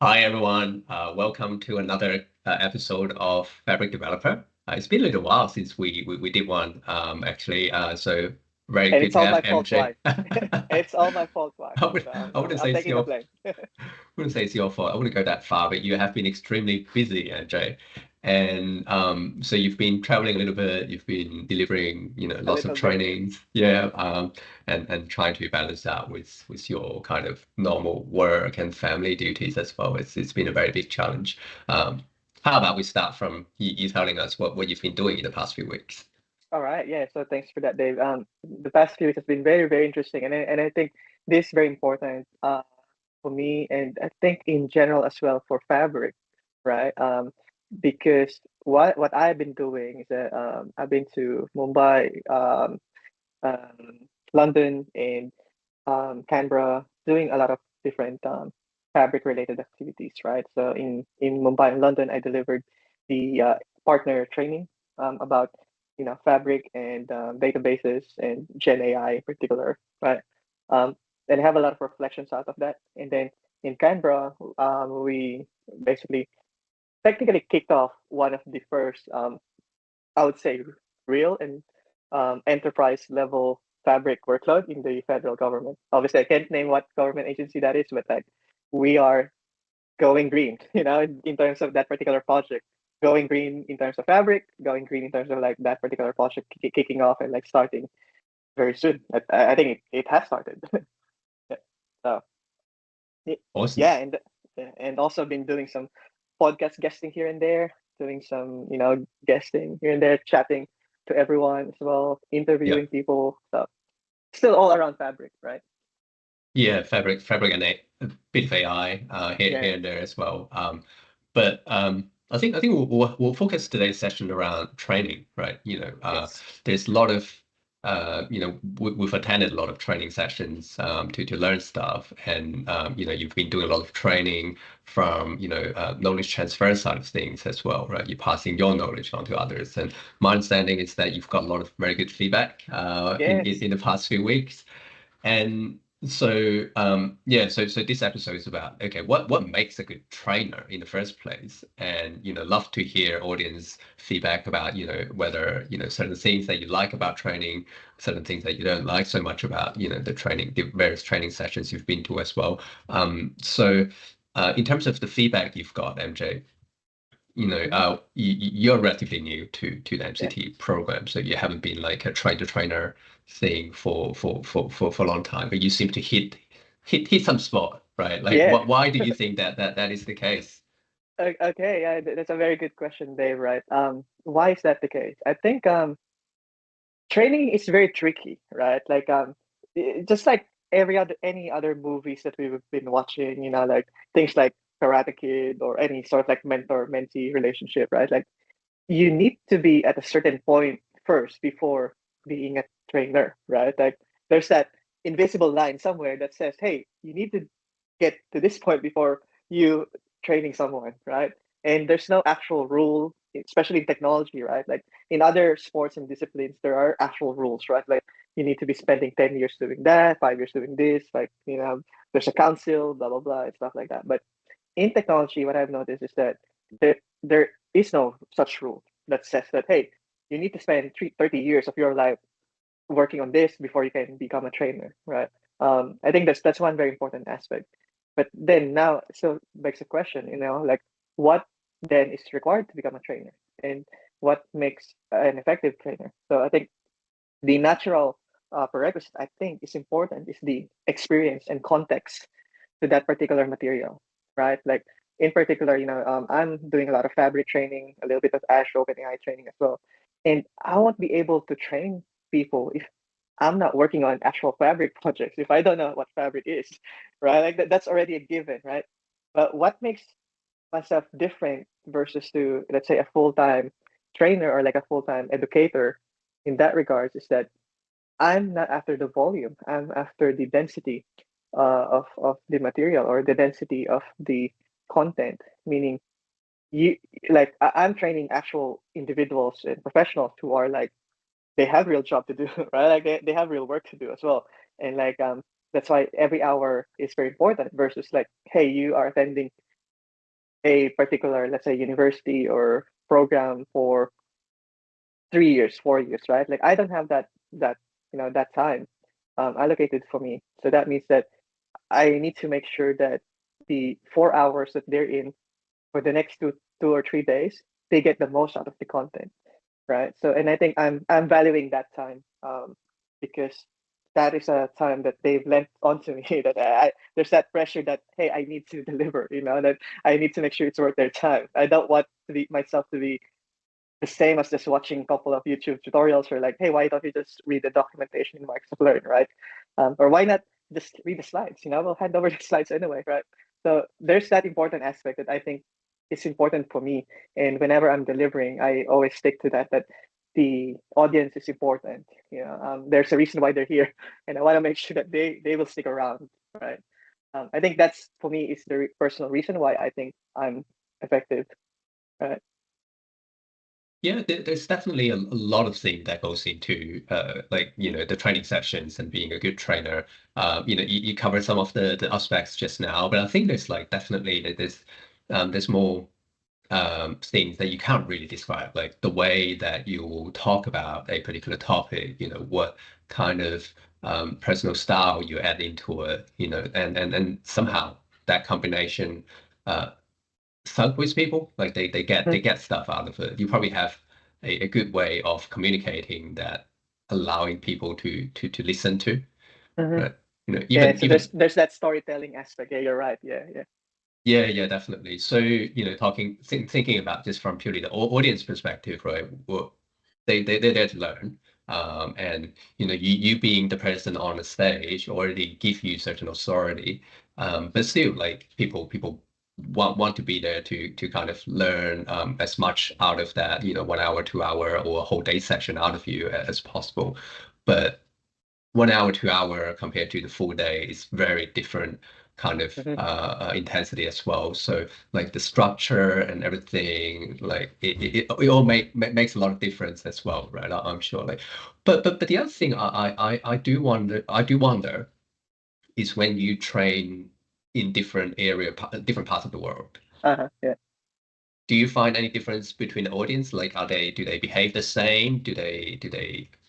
Hi everyone, welcome to another episode of Fabric Developer. It's been a little while since we did one, actually. So very And good it's to all have my fault, MJ. why? It's all my fault, why? I would So I wouldn't I'm say it's taking the your blame. wouldn't say it's your fault. I wouldn't go that far, but you have been extremely busy, MJ. And so you've been traveling a little bit. You've been delivering, A lots of little bit. trainings, yeah, and trying to balance that with your kind of normal work and family duties as well. It's been a very big challenge. Um, how about we start from you telling us what you've been doing in the past few weeks? All right, yeah. So thanks for that, Dave. The past few weeks has been very, very interesting, and I think this is very important for me, and I think in general as well for Fabric, right? Because what I've been doing is that I've been to Mumbai, London, and Canberra, doing a lot of different fabric related activities, right? So in Mumbai and London, I delivered the partner training about fabric and databases and Gen AI in particular, right? Um, and I have a lot of reflections out of that. And then in Canberra, we basically technically kicked off one of the first I would say real and enterprise level fabric workload in the federal government. Obviously, I can't name what government agency that is, but like we are going green, in terms of that particular project. Going green in terms of fabric, going green in terms of like that particular project kicking off and like starting very soon. I think it has started. Yeah. So Awesome. yeah, and also been doing some podcast guesting here and there, doing some guesting here and there, chatting to everyone as well, Yeah. interviewing people. So still all around fabric, right? Yeah, Fabric and a bit of AI here Yeah. and there as well. But I think we'll focus today's session around training, right? Yes. There's a lot of we've attended a lot of training sessions to learn stuff, and you've been doing a lot of training from knowledge transfer side of things as well, right? You're passing your knowledge on to others, and my understanding is that you've got a lot of very good feedback Yes. in the past few weeks. And so this episode is about, okay, what makes a good trainer in the first place? And love to hear audience feedback about, whether, certain things that you like about training, certain things that you don't like so much about, the training, the various training sessions you've been to as well. In terms of the feedback you've got, MJ, Mhm. you're relatively new to the Yeah. MCT program, so you haven't been like a train the trainer thing for a long time, but you seem to hit some spot, right? Like, Yeah. why do you think that is the case? Okay. Yeah. That's a very good question, Dave. Right. Why is that the case? I think training is very tricky, right? Like just like any other movies that we've been watching, like things like Karate Kid or any sort of like mentor mentee relationship, right? Like you need to be at a certain point first before being a trainer, right? Like there's that invisible line somewhere that says, hey, you need to get to this point before you training someone, right? And there's no actual rule, especially in technology, right? Like in other sports and disciplines, there are actual rules, right? Like you need to be spending 10 years doing that, 5 years doing this, like, there's a council, blah, blah, blah, and stuff like that. But in technology, what I've noticed is that there is no such rule that says that, hey, you need to spend 30 years of your life working on this before you can become a trainer, right? I think that's one very important aspect. But then now, so begs a question, like what then is required to become a trainer, and what makes an effective trainer? So I think the natural prerequisite I think is important is the experience and context to that particular material, right? Like in particular, I'm doing a lot of fabric training, a little bit of Azure OpenAI training as well, and I won't be able to train people if I'm not working on actual fabric projects, if I don't know what fabric is, right? Like that's already a given, right? But what makes myself different versus to, let's say, a full-time trainer or like a full-time educator in that regards is that I'm not after the volume. I'm after the density of the material or the density of the content. Meaning, you like I'm training actual individuals and professionals who are like they have real job to do, right? Like they have real work to do as well. And like that's why every hour is very important versus like, hey, you are attending a particular, let's say, university or program for 3 years, 4 years, right? Like I don't have that time allocated for me. So that means that I need to make sure that the 4 hours that they're in for the next 2 or 3 days, they get the most out of the content, right? So, and I think I'm valuing that time because that is a time that they've lent onto me. That there's that pressure that hey, I need to deliver. That I need to make sure it's worth their time. I don't want myself to be the same as just watching a couple of YouTube tutorials or like, hey, why don't you just read the documentation in Microsoft Learn, right? Or why not just read the slides? We'll hand over the slides anyway, right? So there's that important aspect that I think is important for me. And whenever I'm delivering, I always stick to that the audience is important. There's a reason why they're here, and I want to make sure that they will stick around, right? I think that's for me is the personal reason why I think I'm effective, right? Yeah, there's definitely a lot of things that goes into like the training sessions and being a good trainer. You covered some of the aspects just now, but I think there's like definitely there's more things that you can't really describe, like the way that you will talk about a particular topic. What kind of personal style you add into it. And somehow that combination. Thug with people. Like they get stuff out of it. You probably have a good way of communicating that, allowing people to listen to. Mm-hmm. Right? Yeah, Even so even there's that storytelling aspect. Yeah, you're right. Yeah, yeah. yeah, definitely. So thinking about just from purely the audience perspective, right? Well, they're there to learn. And you being the person on the stage already give you certain authority. But still, like people want to be there to kind of learn as much out of that 1 hour, 2 hour, or a whole day session out of you as possible. But 1 hour, 2 hour compared to the full day is very different kind of Mm-hmm. intensity as well. So like the structure and everything, like it all makes a lot of difference as well, right? I'm sure. Like, but the other thing I do wonder is when you train in different parts of the world. Yeah. Do you find any difference between the audience? Like, do they behave the same?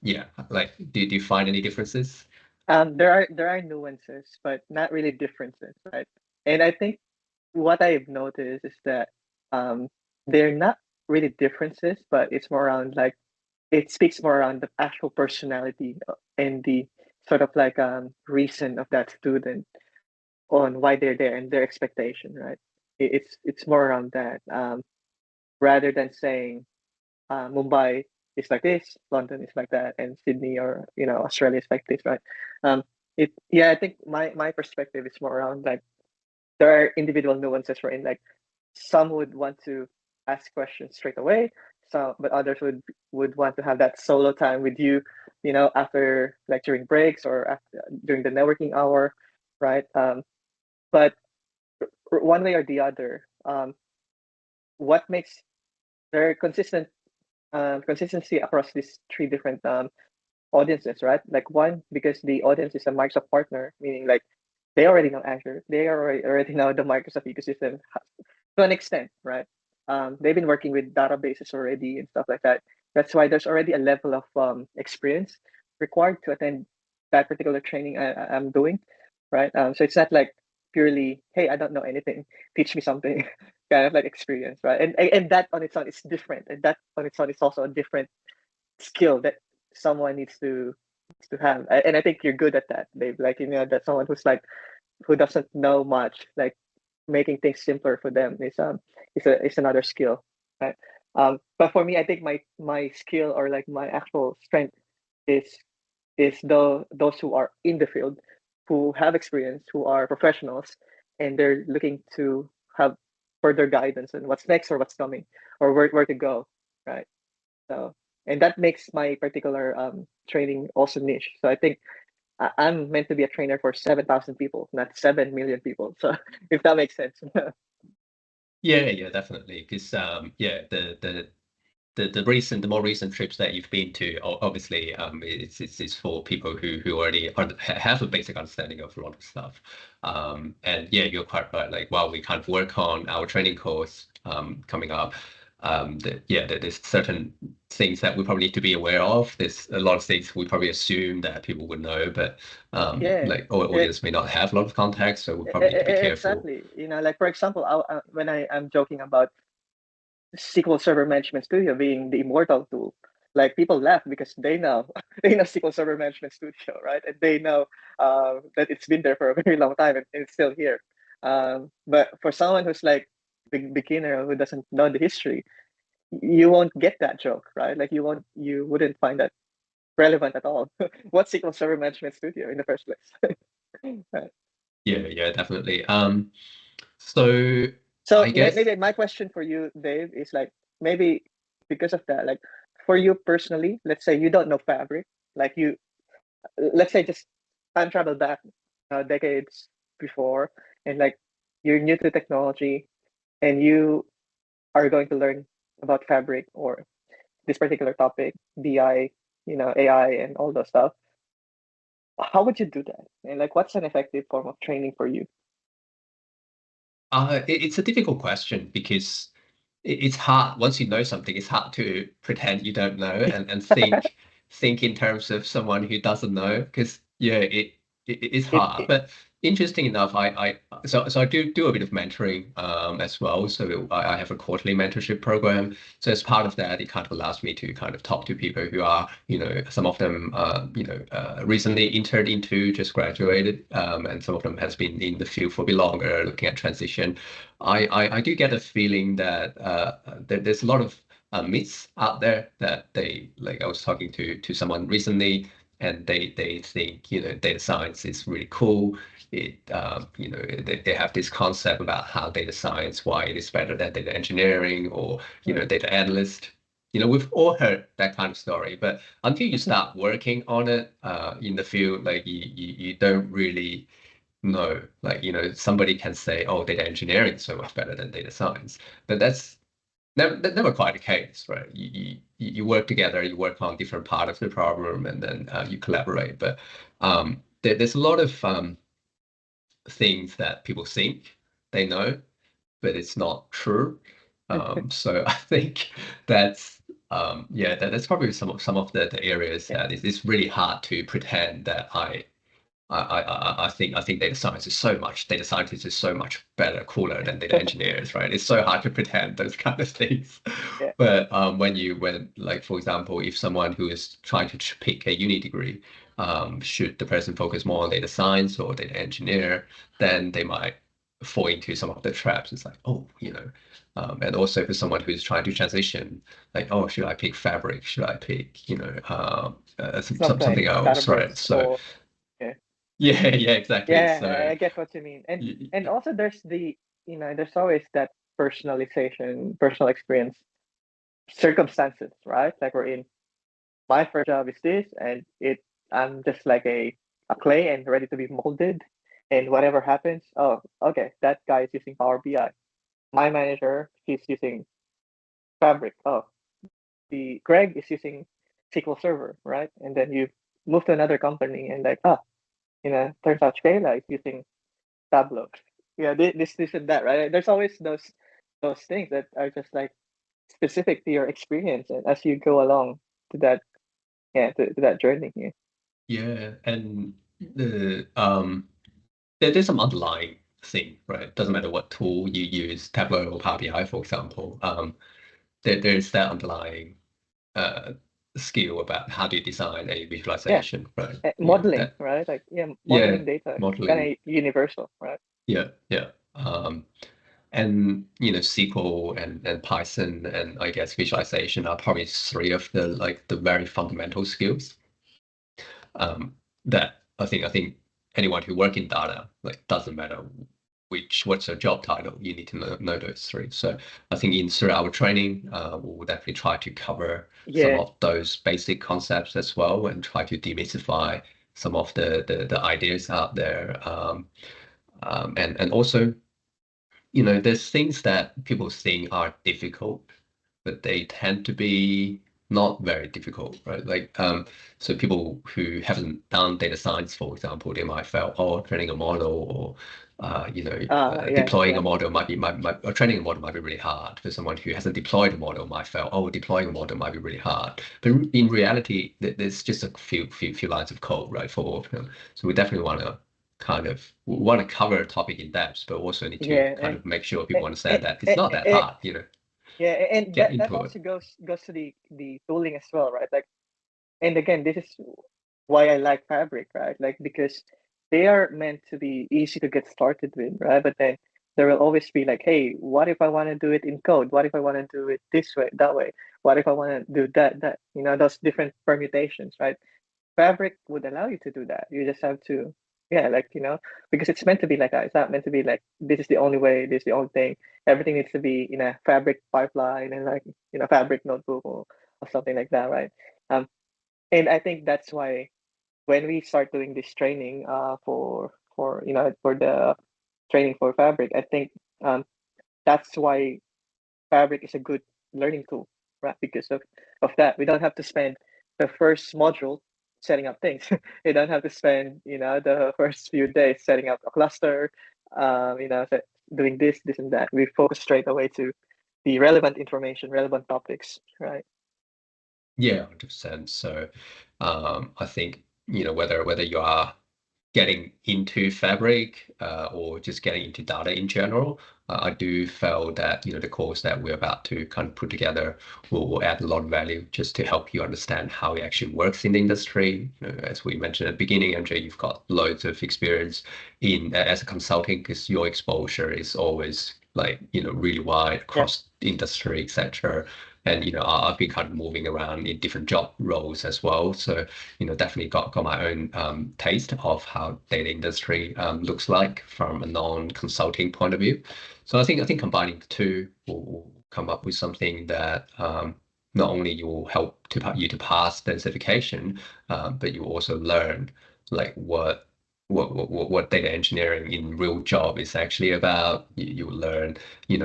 Yeah, like, do you find any differences? There are nuances, but not really differences, right? And I think what I've noticed is that um, they're not really differences, but it's more around like it speaks more around the actual personality and the sort of like reason of that student on why they're there and their expectation, right? It's more around that rather than saying Mumbai is like this, London is like that, and Sydney or Australia is like this, right? Um, I think my perspective is more around like there are individual nuances wherein like some would want to ask questions straight away, but others would want to have that solo time with you, after like during breaks or during the networking hour, right? But one way or the other, what makes very consistency across these three different audiences, right? Like one, because the audience is a Microsoft partner, meaning like they already know Azure, they already know the Microsoft ecosystem to an extent, right? They've been working with databases already and stuff like that. That's why there's already a level of experience required to attend that particular training I'm doing, right? So it's not like purely, hey, I don't know anything, teach me something, kind of like experience, right? And that on its own is different, and that on its own is also a different skill that someone needs to have. And I think you're good at that, Dave. Like that someone who doesn't know much, like making things simpler for them is another skill, right? But for me, I think my skill or like my actual strength is those who are in the field, who have experience, who are professionals, and they're looking to have further guidance on what's next or what's coming or where to go, right? So, and that makes my particular training also niche. So I think I'm meant to be a trainer for 7,000 people, not 7 million people. So if that makes sense. Yeah, definitely. Because yeah, the more recent trips that you've been to, obviously, it's for people who already have a basic understanding of a lot of stuff. And yeah, you're quite right. Like while we kind of work on our training course coming up, there's certain things that we probably need to be aware of. There's a lot of things we probably assume that people would know, but Yeah, like our audience may not have a lot of context, so we probably need to be careful. exactly. Like for example, when I'm joking about SQL Server Management Studio being the immortal tool, like people laugh because they know they know SQL Server Management Studio, right? And they know that it's been there for a very long time and it's still here. But for someone who's like beginner who doesn't know the history, you won't get that joke, right? Like you wouldn't find that relevant at all. What's SQL Server Management Studio in the first place? Right. Yeah, definitely. So So I guess maybe my question for you, Dave, is like maybe because of that, like for you personally, let's say you don't know Fabric, like let's say just time travel back decades before, and like you're new to technology, and you are going to learn about Fabric or this particular topic, BI, AI, and all those stuff. How would you do that? And like, what's an effective form of training for you? it's a difficult question because it's hard. Once you know something, it's hard to pretend you don't know and think in terms of someone who doesn't know. Because yeah, it's hard. It But interesting enough, so I do a bit of mentoring as well. So I have a quarterly mentorship program. So as part of that, it kind of allows me to kind of talk to people who are, some of them recently entered into, just graduated, and some of them has been in the field for a bit longer, looking at transition. I do get a feeling that there's a lot of myths out there that they like. I was talking to someone recently, and they think data science is really cool. They have this concept about how data science, why it is better than data engineering or data analyst. We've all heard that kind of story, but until you start working on it in the field, like you don't really know. Like, somebody can say, oh, data engineering is so much better than data science, but that's never quite the case, right? You work together, you work on different part of the problem, and then you collaborate. But there's a lot of things that people think they know, but it's not true. So I think that's that's probably some of the areas yeah. that it's really hard to pretend that I think data scientists is so much better, cooler than data engineers, right? It's so hard to pretend those kind of things. Yeah. But when like for example, if someone who is trying to pick a uni degree, should the person focus more on data science or data engineer, then they might fall into some of the traps. It's like, oh, and also for someone who's trying to transition, like, oh, should I pick Fabric? Should I pick, something Something else, right? Databricks So or yeah. yeah, exactly. Yeah, So I get what you mean. y- And also there's there's always that personalization, personal experience circumstances, right? Like we're in my first job is this and I'm just like a clay and ready to be molded. And whatever happens, oh, okay, that guy is using Power BI. My manager, he's using Fabric. Oh, the Greg is using SQL Server, right? And then you move to another company and like, turns out Shayla is using Tableau. Yeah, this and that, right? There's always those things that are just like specific to your experience and as you go along to that to that journey here. yeah, and there's some underlying thing, right? Doesn't matter what tool you use, Tableau or Power BI, for example. There's that underlying uh skill about how do you design a Yeah, visualization, right? modeling, That right? Like yeah, modeling data is kind modeling. of universal, right? Yeah. And SQL and Python and I guess visualization are probably three of the very fundamental skills that I think anyone who work in data, like, doesn't matter what's your job title, you need to know those three. So I think through our training, we'll definitely try to cover some Yeah, of those basic concepts as well and try to demystify some of the ideas out there. And also, there's things that people think are difficult, but they tend to be not very difficult, right? Like, so people who haven't done data science, for example, they might feel, oh, training a model or Yeah, deploying yeah, a model or training a model might be really hard. For someone who hasn't deployed a model might feel, oh, deploying a model might be really hard. But in reality, there's just a few lines of code, right? So we definitely want to cover a topic in depth, but also need to yeah, kind of make sure and, people understand that it's not that hard, yeah, and get that into it. also goes to the tooling as well, right? Like, and again, this is why I like Fabric, right? Like, because they are meant to be easy to get started with, right? But then there will always be like, hey, what if I want to do it in code? What if I want to do it this way, that way? What if I want to do that? Those different permutations, right? Fabric would allow you to do that. You just have to, yeah, like, because it's meant to be like that. It's not meant to be like, this is the only way, this is the only thing. Everything needs to be in a Fabric pipeline and like, Fabric notebook or something like that, right? And I think that's why when we start doing this training for the training for Fabric, I think that's why Fabric is a good learning tool, right? Because of that, we don't have to spend the first module setting up things. You don't have to spend the first few days setting up a cluster, doing this and that. We focus straight away to the relevant information, relevant topics, right? Yeah, 100%. So I think, whether you are getting into Fabric or just getting into data in general, I do feel that the course that we're about to kind of put together will add a lot of value just to help you understand how it actually works in the industry. As we mentioned at the beginning, MJ, you've got loads of experience in as a consulting because your exposure is always like really wide Yeah, across industry, etc. And I've been kind of moving around in different job roles as well. So definitely got my own taste of how data industry looks like from a non-consulting point of view. So I think combining the two will come up with something that not only will help you to pass the certification, but you also learn like what data engineering in real job is actually about. You will learn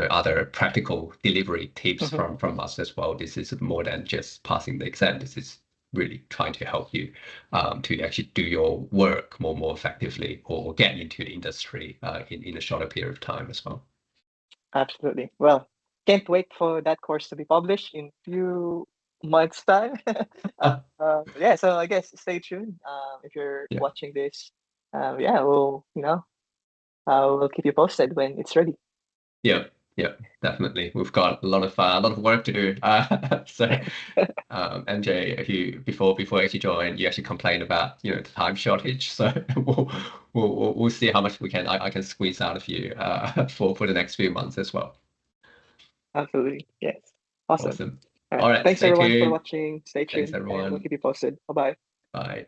other practical delivery tips mhm, from us as well. This is more than just passing the exam. This is really trying to help you to actually do your work more effectively or get into the industry in a shorter period of time as well. absolutely. Well, can't wait for that course to be published in few months' time. Yeah, so I guess stay tuned. If you're Yeah, watching this, yeah, we'll keep you posted when it's ready. yeah, yeah, definitely. We've got a lot of work to do. So, MJ, if you before you actually join, you actually complain about the time shortage. So we'll see how much I can squeeze out of you for the next few months as well. Absolutely. Yes. Awesome. Awesome. All right. All right, Thanks stay everyone for tuned. watching. Stay Thanks tuned and we'll everyone. keep you posted. Bye bye. Bye.